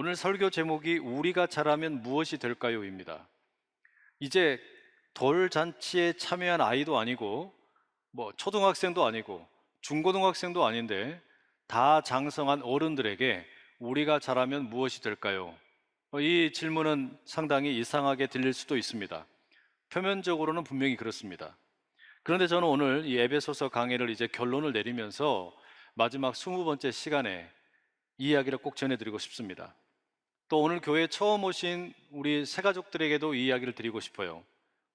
오늘 설교 제목이 우리가 잘하면 무엇이 될까요?입니다. 이제 돌잔치에 참여한 아이도 아니고 초등학생도 아니고 중고등학생도 아닌데 다 장성한 어른들에게 우리가 잘하면 무엇이 될까요? 이 질문은 상당히 이상하게 들릴 수도 있습니다. 표면적으로는 분명히 그렇습니다. 그런데 저는 오늘 이 에베소서 강해를 이제 결론을 내리면서 마지막 20번째 시간에 이 이야기를 꼭 전해드리고 싶습니다. 또 오늘 교회에 처음 오신 우리 새가족들에게도 이 이야기를 드리고 싶어요.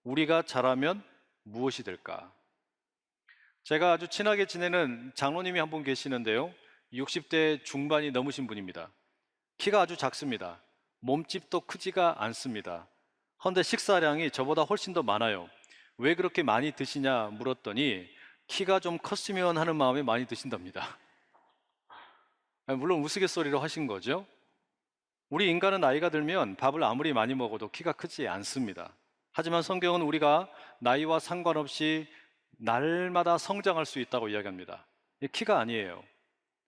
우리가 잘하면 무엇이 될까? 제가 아주 친하게 지내는 장로님이 한 분 계시는데요, 60대 중반이 넘으신 분입니다. 키가 아주 작습니다. 몸집도 크지가 않습니다. 그런데 식사량이 저보다 훨씬 더 많아요. 왜 그렇게 많이 드시냐 물었더니 키가 좀 컸으면 하는 마음에 많이 드신답니다. 물론 우스갯소리로 하신 거죠. 우리 인간은 나이가 들면 밥을 아무리 많이 먹어도 키가 크지 않습니다. 하지만 성경은 우리가 나이와 상관없이 날마다 성장할 수 있다고 이야기합니다. 키가 아니에요.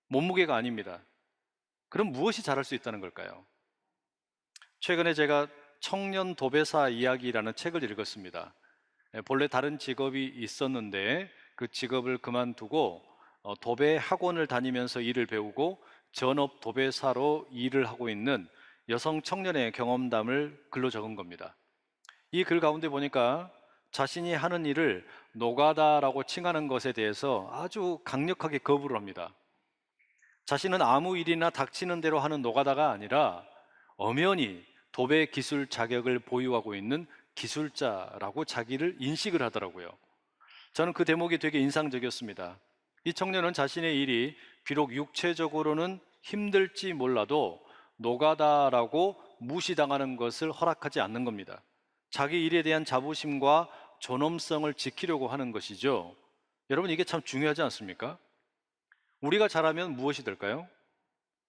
몸무게가 아닙니다. 그럼 무엇이 잘할 수 있다는 걸까요? 최근에 제가 청년 도배사 이야기라는 책을 읽었습니다. 본래 다른 직업이 있었는데 그 직업을 그만두고 도배 학원을 다니면서 일을 배우고 전업 도배사로 일을 하고 있는 여성 청년의 경험담을 글로 적은 겁니다. 이 글 가운데 보니까 자신이 하는 일을 노가다라고 칭하는 것에 대해서 아주 강력하게 거부를 합니다. 자신은 아무 일이나 닥치는 대로 하는 노가다가 아니라 엄연히 도배 기술 자격을 보유하고 있는 기술자라고 자기를 인식을 하더라고요. 저는 그 대목이 되게 인상적이었습니다. 이 청년은 자신의 일이 비록 육체적으로는 힘들지 몰라도 노가다라고 무시당하는 것을 허락하지 않는 겁니다. 자기 일에 대한 자부심과 존엄성을 지키려고 하는 것이죠. 여러분, 이게 참 중요하지 않습니까? 우리가 잘하면 무엇이 될까요?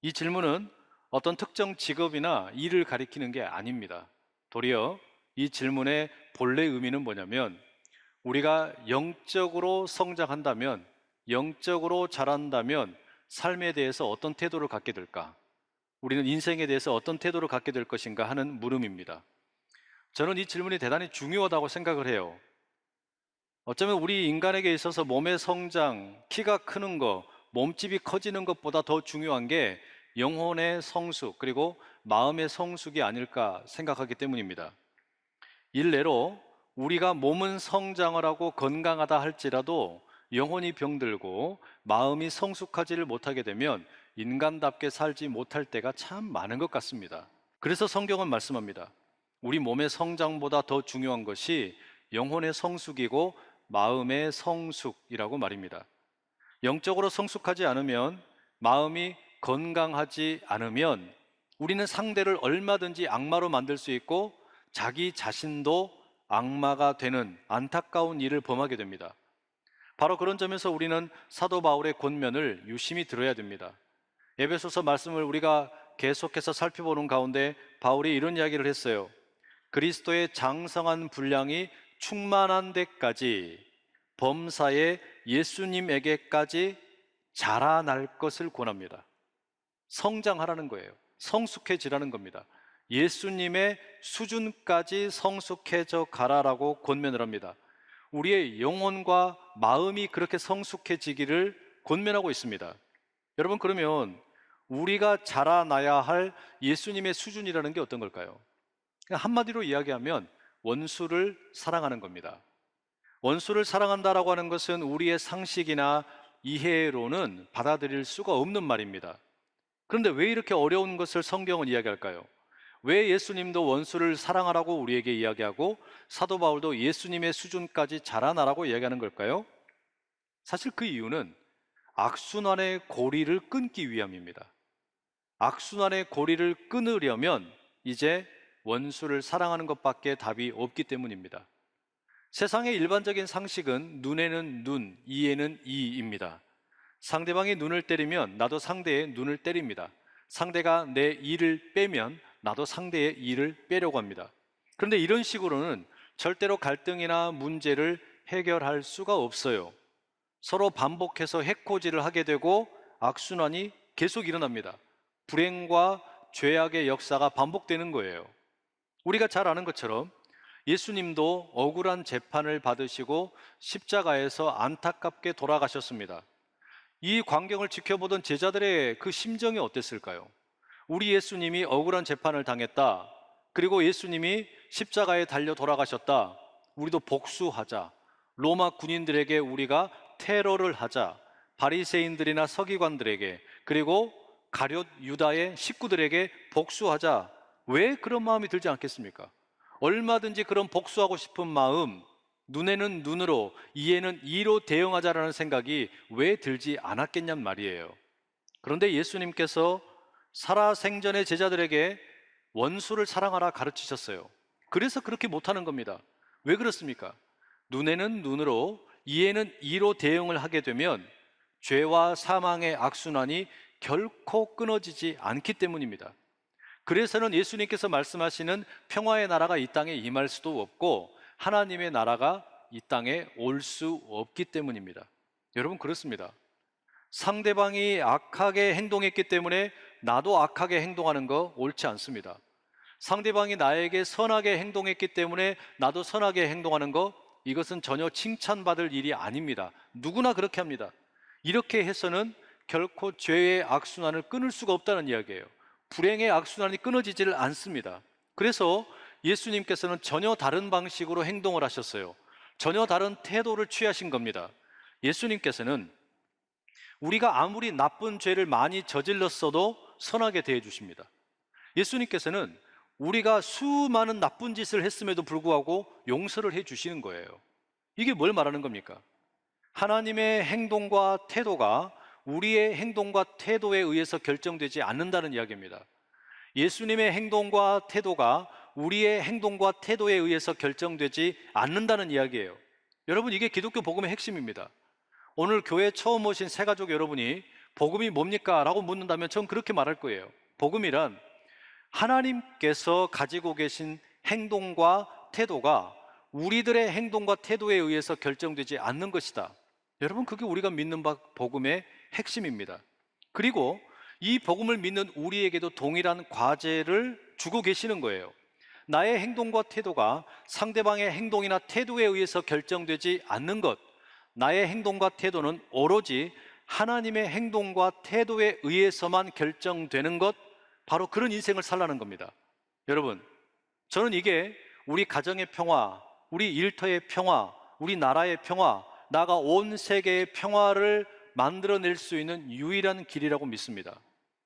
이 질문은 어떤 특정 직업이나 일을 가리키는 게 아닙니다. 도리어 이 질문의 본래 의미는 뭐냐면, 우리가 영적으로 성장한다면, 영적으로 자란다면 삶에 대해서 어떤 태도를 갖게 될까? 우리는 인생에 대해서 어떤 태도를 갖게 될 것인가 하는 물음입니다. 저는 이 질문이 대단히 중요하다고 생각을 해요. 어쩌면 우리 인간에게 있어서 몸의 성장, 키가 크는 것, 몸집이 커지는 것보다 더 중요한 게 영혼의 성숙, 그리고 마음의 성숙이 아닐까 생각하기 때문입니다. 일례로 우리가 몸은 성장을 하고 건강하다 할지라도 영혼이 병들고 마음이 성숙하지를 못하게 되면 인간답게 살지 못할 때가 참 많은 것 같습니다. 그래서 성경은 말씀합니다. 우리 몸의 성장보다 더 중요한 것이 영혼의 성숙이고 마음의 성숙이라고 말입니다. 영적으로 성숙하지 않으면, 마음이 건강하지 않으면 우리는 상대를 얼마든지 악마로 만들 수 있고 자기 자신도 악마가 되는 안타까운 일을 범하게 됩니다. 바로 그런 점에서 우리는 사도 바울의 권면을 유심히 들어야 됩니다. 에베소서 말씀을 우리가 계속해서 살펴보는 가운데 바울이 이런 이야기를 했어요. 그리스도의 장성한 분량이 충만한 데까지 범사에 예수님에게까지 자라날 것을 권합니다. 성장하라는 거예요. 성숙해지라는 겁니다. 예수님의 수준까지 성숙해져 가라라고 권면을 합니다. 우리의 영혼과 마음이 그렇게 성숙해지기를 권면하고 있습니다. 여러분, 그러면 우리가 자라나야 할 예수님의 수준이라는 게 어떤 걸까요? 한마디로 이야기하면 원수를 사랑하는 겁니다. 원수를 사랑한다라고 하는 것은 우리의 상식이나 이해로는 받아들일 수가 없는 말입니다. 그런데 왜 이렇게 어려운 것을 성경은 이야기할까요? 왜 예수님도 원수를 사랑하라고 우리에게 이야기하고 사도 바울도 예수님의 수준까지 자라나라고 이야기하는 걸까요? 사실 그 이유는 악순환의 고리를 끊기 위함입니다. 악순환의 고리를 끊으려면 이제 원수를 사랑하는 것밖에 답이 없기 때문입니다. 세상의 일반적인 상식은 눈에는 눈, 이에는 이입니다. 상대방이 눈을 때리면 나도 상대의 눈을 때립니다. 상대가 내 이를 빼면 나도 상대의 이를 빼려고 합니다. 그런데 이런 식으로는 절대로 갈등이나 문제를 해결할 수가 없어요. 서로 반복해서 해코지를 하게 되고 악순환이 계속 일어납니다. 불행과 죄악의 역사가 반복되는 거예요. 우리가 잘 아는 것처럼 예수님도 억울한 재판을 받으시고 십자가에서 안타깝게 돌아가셨습니다. 이 광경을 지켜보던 제자들의 그 심정이 어땠을까요? 우리 예수님이 억울한 재판을 당했다. 그리고 예수님이 십자가에 달려 돌아가셨다. 우리도 복수하자. 로마 군인들에게 우리가 테러를 하자. 바리새인들이나 서기관들에게, 그리고 가룟 유다의 식구들에게 복수하자. 왜 그런 마음이 들지 않겠습니까? 얼마든지 그런 복수하고 싶은 마음, 눈에는 눈으로, 이에는 이로 대응하자라는 생각이 왜 들지 않았겠냔 말이에요. 그런데 예수님께서 살아생전의 제자들에게 원수를 사랑하라 가르치셨어요. 그래서 그렇게 못하는 겁니다. 왜 그렇습니까? 눈에는 눈으로, 이에는 이로 대응을 하게 되면 죄와 사망의 악순환이 결코 끊어지지 않기 때문입니다. 그래서는 예수님께서 말씀하시는 평화의 나라가 이 땅에 임할 수도 없고 하나님의 나라가 이 땅에 올 수 없기 때문입니다. 여러분, 그렇습니다. 상대방이 악하게 행동했기 때문에 나도 악하게 행동하는 거 옳지 않습니다. 상대방이 나에게 선하게 행동했기 때문에 나도 선하게 행동하는 거, 이것은 전혀 칭찬받을 일이 아닙니다. 누구나 그렇게 합니다. 이렇게 해서는 결코 죄의 악순환을 끊을 수가 없다는 이야기예요. 불행의 악순환이 끊어지지를 않습니다. 그래서 예수님께서는 전혀 다른 방식으로 행동을 하셨어요. 전혀 다른 태도를 취하신 겁니다. 예수님께서는 우리가 아무리 나쁜 죄를 많이 저질렀어도 선하게 대해 주십니다. 예수님께서는 우리가 수많은 나쁜 짓을 했음에도 불구하고 용서를 해 주시는 거예요. 이게 뭘 말하는 겁니까? 하나님의 행동과 태도가 우리의 행동과 태도에 의해서 결정되지 않는다는 이야기입니다. 예수님의 행동과 태도가 우리의 행동과 태도에 의해서 결정되지 않는다는 이야기예요. 여러분, 이게 기독교 복음의 핵심입니다. 오늘 교회 처음 오신 새가족 여러분이 복음이 뭡니까? 라고 묻는다면 전 그렇게 말할 거예요. 복음이란 하나님께서 가지고 계신 행동과 태도가 우리들의 행동과 태도에 의해서 결정되지 않는 것이다. 여러분, 그게 우리가 믿는 복음의 핵심입니다. 그리고 이 복음을 믿는 우리에게도 동일한 과제를 주고 계시는 거예요. 나의 행동과 태도가 상대방의 행동이나 태도에 의해서 결정되지 않는 것, 나의 행동과 태도는 오로지 하나님의 행동과 태도에 의해서만 결정되는 것, 바로 그런 인생을 살라는 겁니다. 여러분, 저는 이게 우리 가정의 평화, 우리 일터의 평화, 우리 나라의 평화, 나아가 온 세계의 평화를 만들어낼 수 있는 유일한 길이라고 믿습니다.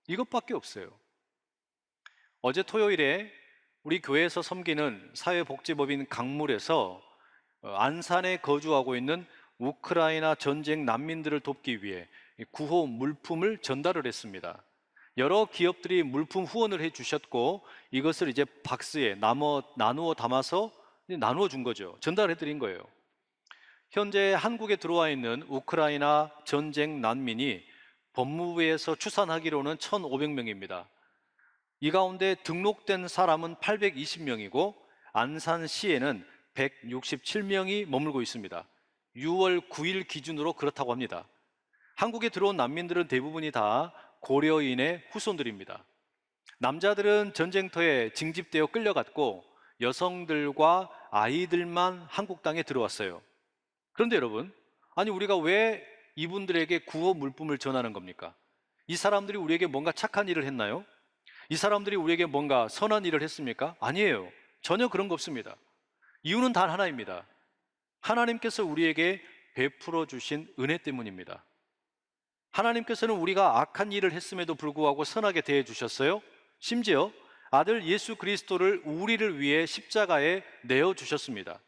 이것밖에 없어요. 어제 토요일에 우리 교회에서 섬기는 사회복지법인 강물에서 안산에 거주하고 있는 우크라이나 전쟁 난민들을 돕기 위해 구호 물품을 전달을 했습니다. 여러 기업들이 물품 후원을 해 주셨고, 이것을 이제 박스에 나누어 담아서 나누어 준 거죠. 전달해 드린 거예요. 현재 한국에 들어와 있는 우크라이나 전쟁 난민이 법무부에서 추산하기로는 1,500명입니다. 이 가운데 등록된 사람은 820명이고 안산시에는 167명이 머물고 있습니다. 6월 9일 기준으로 그렇다고 합니다. 한국에 들어온 난민들은 대부분이 다 고려인의 후손들입니다. 남자들은 전쟁터에 징집되어 끌려갔고 여성들과 아이들만 한국 땅에 들어왔어요. 그런데 여러분, 아니 우리가 왜 이분들에게 구호 물품을 전하는 겁니까? 이 사람들이 우리에게 뭔가 착한 일을 했나요? 이 사람들이 우리에게 뭔가 선한 일을 했습니까? 아니에요. 전혀 그런 거 없습니다. 이유는 단 하나입니다. 하나님께서 우리에게 베풀어 주신 은혜 때문입니다. 하나님께서는 우리가 악한 일을 했음에도 불구하고 선하게 대해 주셨어요. 심지어 아들 예수 그리스도를 우리를 위해 십자가에 내어 주셨습니다.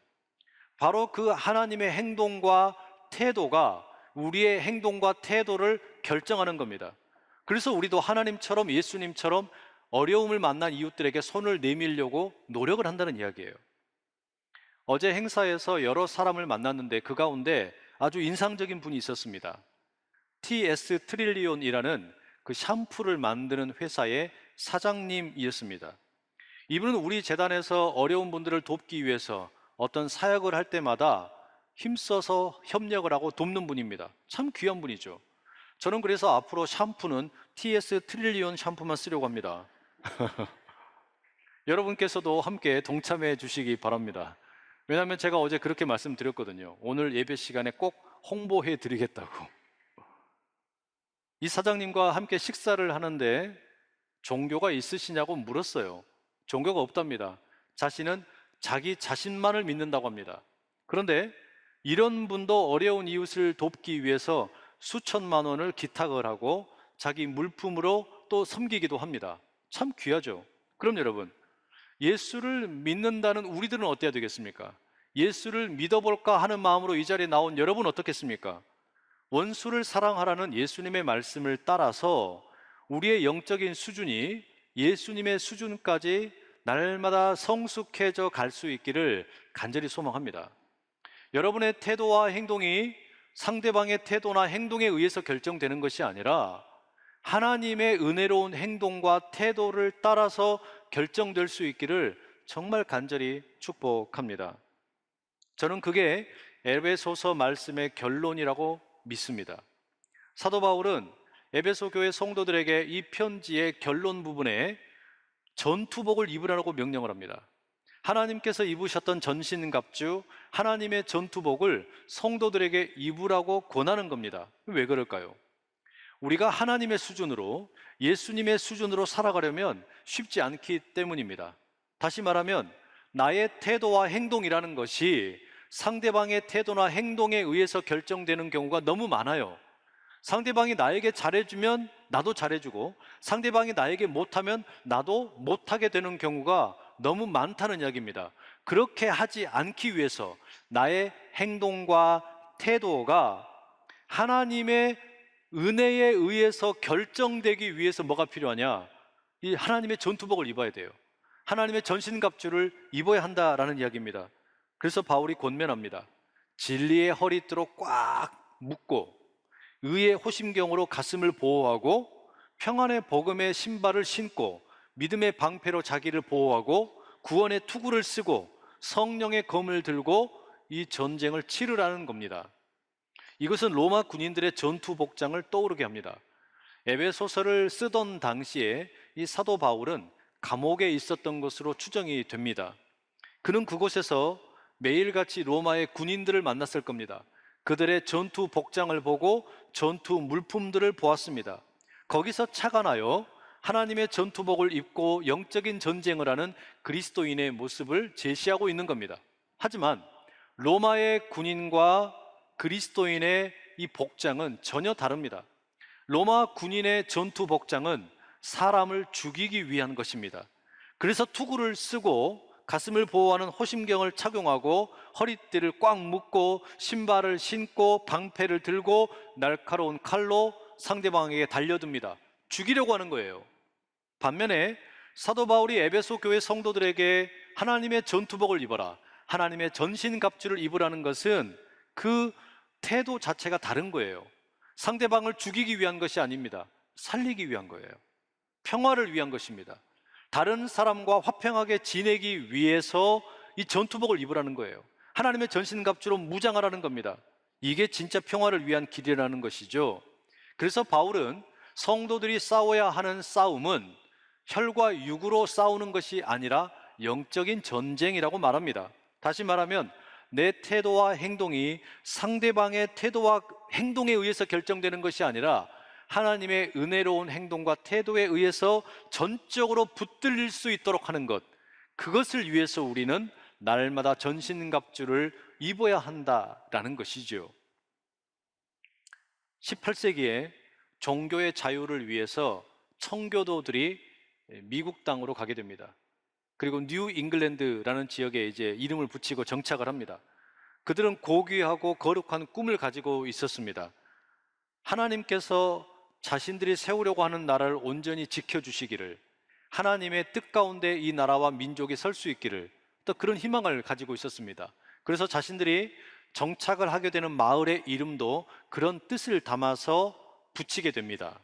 바로 그 하나님의 행동과 태도가 우리의 행동과 태도를 결정하는 겁니다. 그래서 우리도 하나님처럼, 예수님처럼 어려움을 만난 이웃들에게 손을 내밀려고 노력을 한다는 이야기예요. 어제 행사에서 여러 사람을 만났는데 그 가운데 아주 인상적인 분이 있었습니다. TS 트릴리온이라는 그 샴푸를 만드는 회사의 사장님이었습니다. 이분은 우리 재단에서 어려운 분들을 돕기 위해서 어떤 사역을 할 때마다 힘써서 협력을 하고 돕는 분입니다. 참 귀한 분이죠. 저는 그래서 앞으로 샴푸는 TS 트릴리온 샴푸만 쓰려고 합니다. 여러분께서도 함께 동참해 주시기 바랍니다. 왜냐하면 제가 어제 그렇게 말씀드렸거든요. 오늘 예배 시간에 꼭 홍보해 드리겠다고. 이 사장님과 함께 식사를 하는데 종교가 있으시냐고 물었어요. 종교가 없답니다. 자신은 자기 자신만을 믿는다고 합니다. 그런데 이런 분도 어려운 이웃을 돕기 위해서 수천만 원을 기탁을 하고 자기 물품으로 또 섬기기도 합니다. 참 귀하죠. 그럼 여러분, 예수를 믿는다는 우리들은 어때야 되겠습니까? 예수를 믿어볼까 하는 마음으로 이 자리에 나온 여러분 어떻겠습니까? 원수를 사랑하라는 예수님의 말씀을 따라서 우리의 영적인 수준이 예수님의 수준까지 날마다 성숙해져 갈 수 있기를 간절히 소망합니다. 여러분의 태도와 행동이 상대방의 태도나 행동에 의해서 결정되는 것이 아니라 하나님의 은혜로운 행동과 태도를 따라서 결정될 수 있기를 정말 간절히 축복합니다. 저는 그게 에베소서 말씀의 결론이라고 믿습니다. 사도 바울은 에베소 교회 성도들에게 이 편지의 결론 부분에 전투복을 입으라고 명령을 합니다. 하나님께서 입으셨던 전신갑주, 하나님의 전투복을 성도들에게 입으라고 권하는 겁니다. 왜 그럴까요? 우리가 하나님의 수준으로, 예수님의 수준으로 살아가려면 쉽지 않기 때문입니다. 다시 말하면 나의 태도와 행동이라는 것이 상대방의 태도나 행동에 의해서 결정되는 경우가 너무 많아요. 상대방이 나에게 잘해주면 나도 잘해주고, 상대방이 나에게 못하면 나도 못하게 되는 경우가 너무 많다는 이야기입니다. 그렇게 하지 않기 위해서 나의 행동과 태도가 하나님의 은혜에 의해서 결정되기 위해서 뭐가 필요하냐? 이 하나님의 전투복을 입어야 돼요. 하나님의 전신갑주를 입어야 한다라는 이야기입니다. 그래서 바울이 권면합니다. 진리의 허리띠로 꽉 묶고 의의 호심경으로 가슴을 보호하고 평안의 복음의 신발을 신고 믿음의 방패로 자기를 보호하고 구원의 투구를 쓰고 성령의 검을 들고 이 전쟁을 치르라는 겁니다. 이것은 로마 군인들의 전투 복장을 떠오르게 합니다. 에베소서를 쓰던 당시에 이 사도 바울은 감옥에 있었던 것으로 추정이 됩니다. 그는 그곳에서 매일같이 로마의 군인들을 만났을 겁니다. 그들의 전투 복장을 보고 전투 물품들을 보았습니다. 거기서 착안하여 하나님의 전투복을 입고 영적인 전쟁을 하는 그리스도인의 모습을 제시하고 있는 겁니다. 하지만 로마의 군인과 그리스도인의 이 복장은 전혀 다릅니다. 로마 군인의 전투 복장은 사람을 죽이기 위한 것입니다. 그래서 투구를 쓰고 가슴을 보호하는 호심경을 착용하고 허리띠를 꽉 묶고 신발을 신고 방패를 들고 날카로운 칼로 상대방에게 달려듭니다. 죽이려고 하는 거예요. 반면에 사도 바울이 에베소 교회 성도들에게 하나님의 전투복을 입어라, 하나님의 전신갑주를 입으라는 것은 그 태도 자체가 다른 거예요. 상대방을 죽이기 위한 것이 아닙니다. 살리기 위한 거예요. 평화를 위한 것입니다. 다른 사람과 화평하게 지내기 위해서 이 전투복을 입으라는 거예요. 하나님의 전신갑주로 무장하라는 겁니다. 이게 진짜 평화를 위한 길이라는 것이죠. 그래서 바울은 성도들이 싸워야 하는 싸움은 혈과 육으로 싸우는 것이 아니라 영적인 전쟁이라고 말합니다. 다시 말하면 내 태도와 행동이 상대방의 태도와 행동에 의해서 결정되는 것이 아니라 하나님의 은혜로운 행동과 태도에 의해서 전적으로 붙들릴 수 있도록 하는 것, 그것을 위해서 우리는 날마다 전신갑주를 입어야 한다라는 것이죠. 18세기에 종교의 자유를 위해서 청교도들이 미국 땅으로 가게 됩니다. 그리고 뉴 잉글랜드라는 지역에 이제 이름을 붙이고 정착을 합니다. 그들은 고귀하고 거룩한 꿈을 가지고 있었습니다. 하나님께서 자신들이 세우려고 하는 나라를 온전히 지켜주시기를, 하나님의 뜻 가운데 이 나라와 민족이 설 수 있기를, 또 그런 희망을 가지고 있었습니다. 그래서 자신들이 정착을 하게 되는 마을의 이름도 그런 뜻을 담아서 붙이게 됩니다.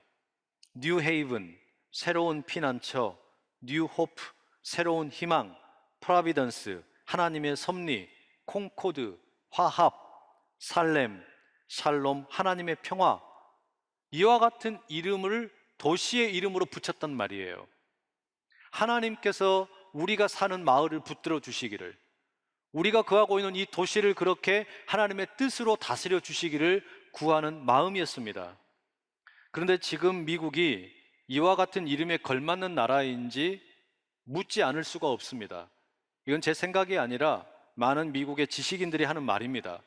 뉴 헤이븐, 새로운 피난처, 뉴 호프, 새로운 희망, 프라비던스, 하나님의 섭리, 콩코드, 화합, 살렘, 샬롬, 하나님의 평화, 이와 같은 이름을 도시의 이름으로 붙였단 말이에요. 하나님께서 우리가 사는 마을을 붙들어 주시기를, 우리가 거하고 있는 이 도시를 그렇게 하나님의 뜻으로 다스려 주시기를 구하는 마음이었습니다. 그런데 지금 미국이 이와 같은 이름에 걸맞는 나라인지 묻지 않을 수가 없습니다. 이건 제 생각이 아니라 많은 미국의 지식인들이 하는 말입니다.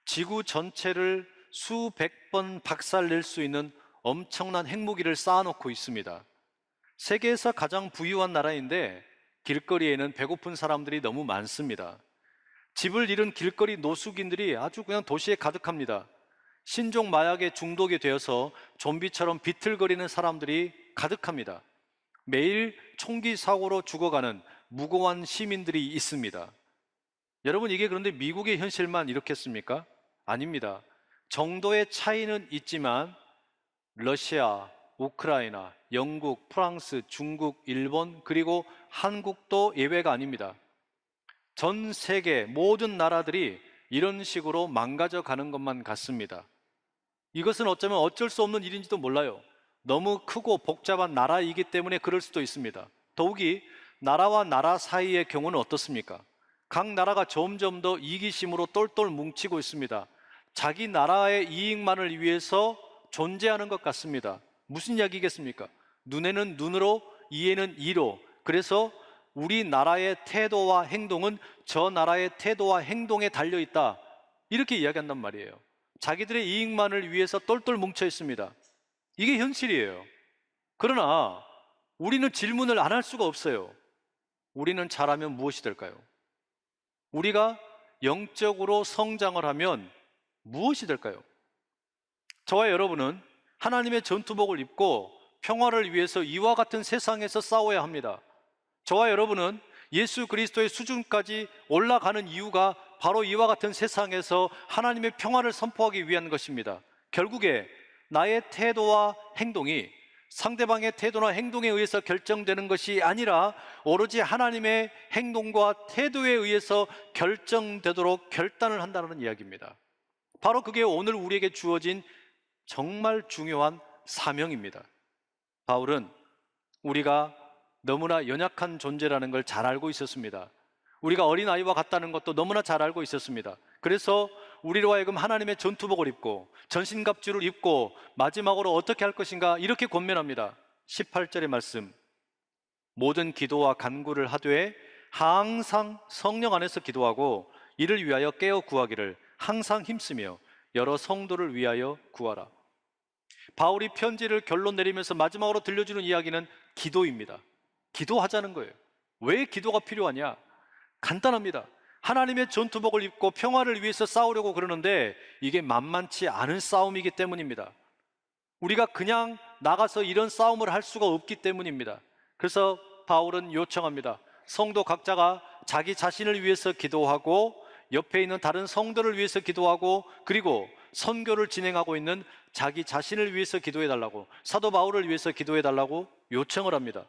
지구 전체를 수백 번 박살낼 수 있는 엄청난 핵무기를 쌓아놓고 있습니다. 세계에서 가장 부유한 나라인데 길거리에는 배고픈 사람들이 너무 많습니다. 집을 잃은 길거리 노숙인들이 아주 그냥 도시에 가득합니다. 신종 마약에 중독이 되어서 좀비처럼 비틀거리는 사람들이 가득합니다. 매일 총기 사고로 죽어가는 무고한 시민들이 있습니다. 여러분, 이게 그런데 미국의 현실만 이렇겠습니까? 아닙니다. 정도의 차이는 있지만 러시아, 우크라이나, 영국, 프랑스, 중국, 일본, 그리고 한국도 예외가 아닙니다. 전 세계 모든 나라들이 이런 식으로 망가져 가는 것만 같습니다. 이것은 어쩌면 어쩔 수 없는 일인지도 몰라요. 너무 크고 복잡한 나라이기 때문에 그럴 수도 있습니다. 더욱이 나라와 나라 사이의 경우는 어떻습니까? 각 나라가 점점 더 이기심으로 똘똘 뭉치고 있습니다. 자기 나라의 이익만을 위해서 존재하는 것 같습니다. 무슨 이야기겠습니까? 눈에는 눈으로, 이에는 이로. 그래서 우리나라의 태도와 행동은 저 나라의 태도와 행동에 달려 있다, 이렇게 이야기한단 말이에요. 자기들의 이익만을 위해서 똘똘 뭉쳐 있습니다. 이게 현실이에요. 그러나 우리는 질문을 안 할 수가 없어요. 우리는 잘하면 무엇이 될까요? 우리가 영적으로 성장을 하면 무엇이 될까요? 저와 여러분은 하나님의 전투복을 입고 평화를 위해서 이와 같은 세상에서 싸워야 합니다. 저와 여러분은 예수 그리스도의 수준까지 올라가는 이유가 바로 이와 같은 세상에서 하나님의 평화를 선포하기 위한 것입니다. 결국에 나의 태도와 행동이 상대방의 태도나 행동에 의해서 결정되는 것이 아니라 오로지 하나님의 행동과 태도에 의해서 결정되도록 결단을 한다는 이야기입니다. 바로 그게 오늘 우리에게 주어진 정말 중요한 사명입니다. 바울은 우리가 너무나 연약한 존재라는 걸 잘 알고 있었습니다. 우리가 어린아이와 같다는 것도 너무나 잘 알고 있었습니다. 그래서 우리로 하여금 하나님의 전투복을 입고 전신갑주를 입고 마지막으로 어떻게 할 것인가 이렇게 권면합니다. 18절의 말씀, 모든 기도와 간구를 하되 항상 성령 안에서 기도하고 이를 위하여 깨어 구하기를 항상 힘쓰며 여러 성도를 위하여 구하라. 바울이 편지를 결론 내리면서 마지막으로 들려주는 이야기는 기도입니다. 기도하자는 거예요. 왜 기도가 필요하냐? 간단합니다. 하나님의 전투복을 입고 평화를 위해서 싸우려고 그러는데 이게 만만치 않은 싸움이기 때문입니다. 우리가 그냥 나가서 이런 싸움을 할 수가 없기 때문입니다. 그래서 바울은 요청합니다. 성도 각자가 자기 자신을 위해서 기도하고 옆에 있는 다른 성도를 위해서 기도하고 그리고 선교를 진행하고 있는 자기 자신을 위해서 기도해달라고, 사도 바울을 위해서 기도해달라고 요청을 합니다.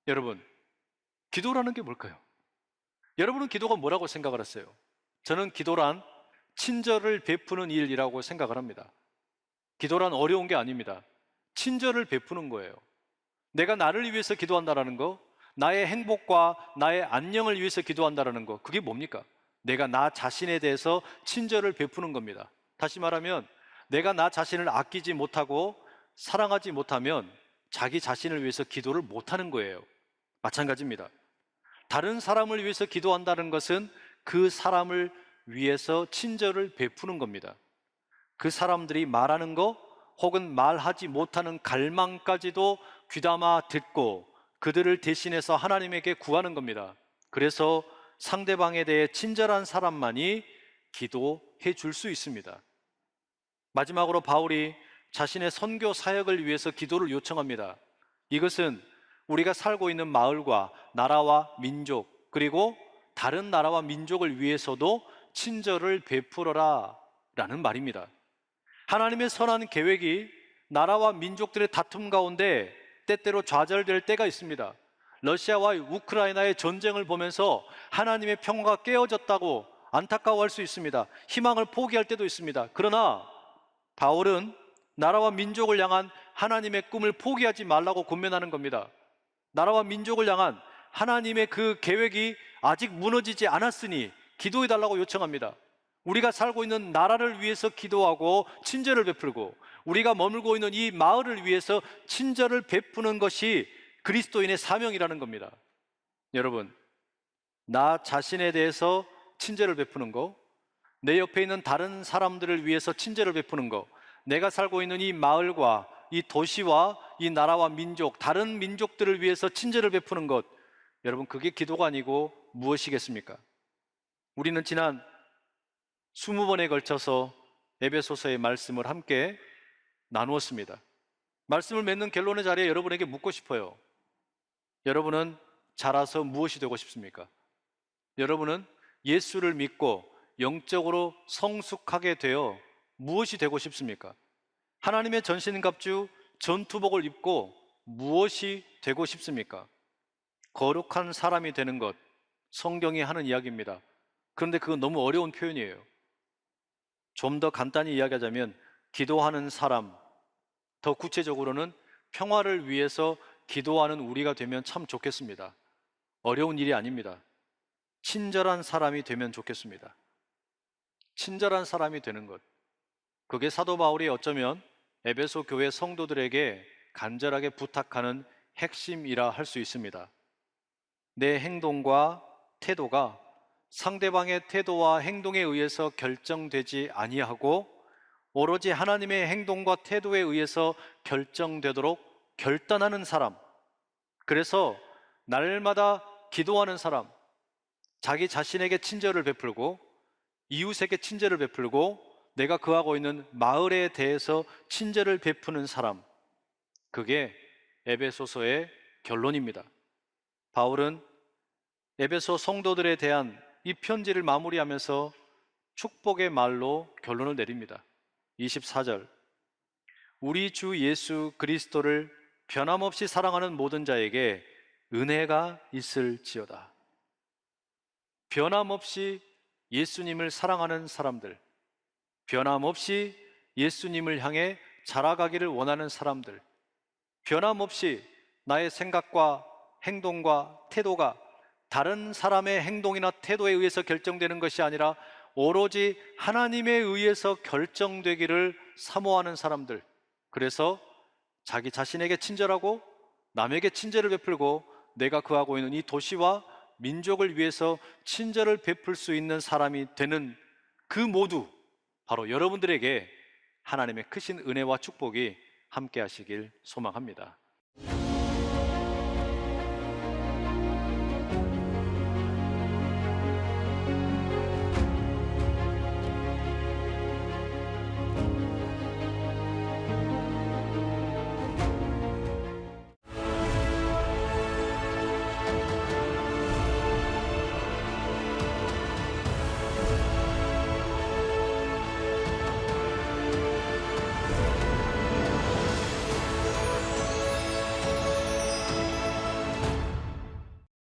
여러분, 기도라는 게 뭘까요? 여러분은 기도가 뭐라고 생각을 하세요? 저는 기도란 친절을 베푸는 일이라고 생각을 합니다. 기도란 어려운 게 아닙니다. 친절을 베푸는 거예요. 내가 나를 위해서 기도한다는 거, 나의 행복과 나의 안녕을 위해서 기도한다는 거, 그게 뭡니까? 내가 나 자신에 대해서 친절을 베푸는 겁니다. 다시 말하면 내가 나 자신을 아끼지 못하고 사랑하지 못하면 자기 자신을 위해서 기도를 못하는 거예요. 마찬가지입니다. 다른 사람을 위해서 기도한다는 것은 그 사람을 위해서 친절을 베푸는 겁니다. 그 사람들이 말하는 거 혹은 말하지 못하는 갈망까지도 귀담아 듣고 그들을 대신해서 하나님에게 구하는 겁니다. 그래서 상대방에 대해 친절한 사람만이 기도해 줄 수 있습니다. 마지막으로 바울이 자신의 선교 사역을 위해서 기도를 요청합니다. 이것은 우리가 살고 있는 마을과 나라와 민족 그리고 다른 나라와 민족을 위해서도 친절을 베풀어라 라는 말입니다. 하나님의 선한 계획이 나라와 민족들의 다툼 가운데 때때로 좌절될 때가 있습니다. 러시아와 우크라이나의 전쟁을 보면서 하나님의 평화가 깨어졌다고 안타까워할 수 있습니다. 희망을 포기할 때도 있습니다. 그러나 바울은 나라와 민족을 향한 하나님의 꿈을 포기하지 말라고 권면하는 겁니다. 나라와 민족을 향한 하나님의 그 계획이 아직 무너지지 않았으니 기도해 달라고 요청합니다. 우리가 살고 있는 나라를 위해서 기도하고 친절을 베풀고 우리가 머물고 있는 이 마을을 위해서 친절을 베푸는 것이 그리스도인의 사명이라는 겁니다. 여러분, 나 자신에 대해서 친절을 베푸는 거, 내 옆에 있는 다른 사람들을 위해서 친절을 베푸는 거, 내가 살고 있는 이 마을과 이 도시와 이 나라와 민족, 다른 민족들을 위해서 친절을 베푸는 것, 여러분, 그게 기도가 아니고 무엇이겠습니까? 우리는 지난 20번에 걸쳐서 에베소서의 말씀을 함께 나누었습니다. 말씀을 맺는 결론의 자리에 여러분에게 묻고 싶어요. 여러분은 자라서 무엇이 되고 싶습니까? 여러분은 예수를 믿고 영적으로 성숙하게 되어 무엇이 되고 싶습니까? 하나님의 전신갑주 전투복을 입고 무엇이 되고 싶습니까? 거룩한 사람이 되는 것, 성경이 하는 이야기입니다. 그런데 그건 너무 어려운 표현이에요. 좀 더 간단히 이야기하자면 기도하는 사람, 더 구체적으로는 평화를 위해서 기도하는 우리가 되면 참 좋겠습니다. 어려운 일이 아닙니다. 친절한 사람이 되면 좋겠습니다. 친절한 사람이 되는 것, 그게 사도 바울이 어쩌면 에베소 교회 성도들에게 간절하게 부탁하는 핵심이라 할 수 있습니다. 내 행동과 태도가 상대방의 태도와 행동에 의해서 결정되지 아니하고 오로지 하나님의 행동과 태도에 의해서 결정되도록 결단하는 사람, 그래서 날마다 기도하는 사람, 자기 자신에게 친절을 베풀고 이웃에게 친절을 베풀고 내가 거하고 있는 마을에 대해서 친절을 베푸는 사람, 그게 에베소서의 결론입니다. 바울은 에베소 성도들에 대한 이 편지를 마무리하면서 축복의 말로 결론을 내립니다. 24절, 우리 주 예수 그리스도를 변함없이 사랑하는 모든 자에게 은혜가 있을지어다. 변함없이 예수님을 사랑하는 사람들, 변함없이 예수님을 향해 자라가기를 원하는 사람들, 변함없이 나의 생각과 행동과 태도가 다른 사람의 행동이나 태도에 의해서 결정되는 것이 아니라 오로지 하나님에 의해서 결정되기를 사모하는 사람들, 그래서 자기 자신에게 친절하고 남에게 친절을 베풀고 내가 거하고 있는 이 도시와 민족을 위해서 친절을 베풀 수 있는 사람이 되는 그 모두 바로 여러분들에게 하나님의 크신 은혜와 축복이 함께 하시길 소망합니다.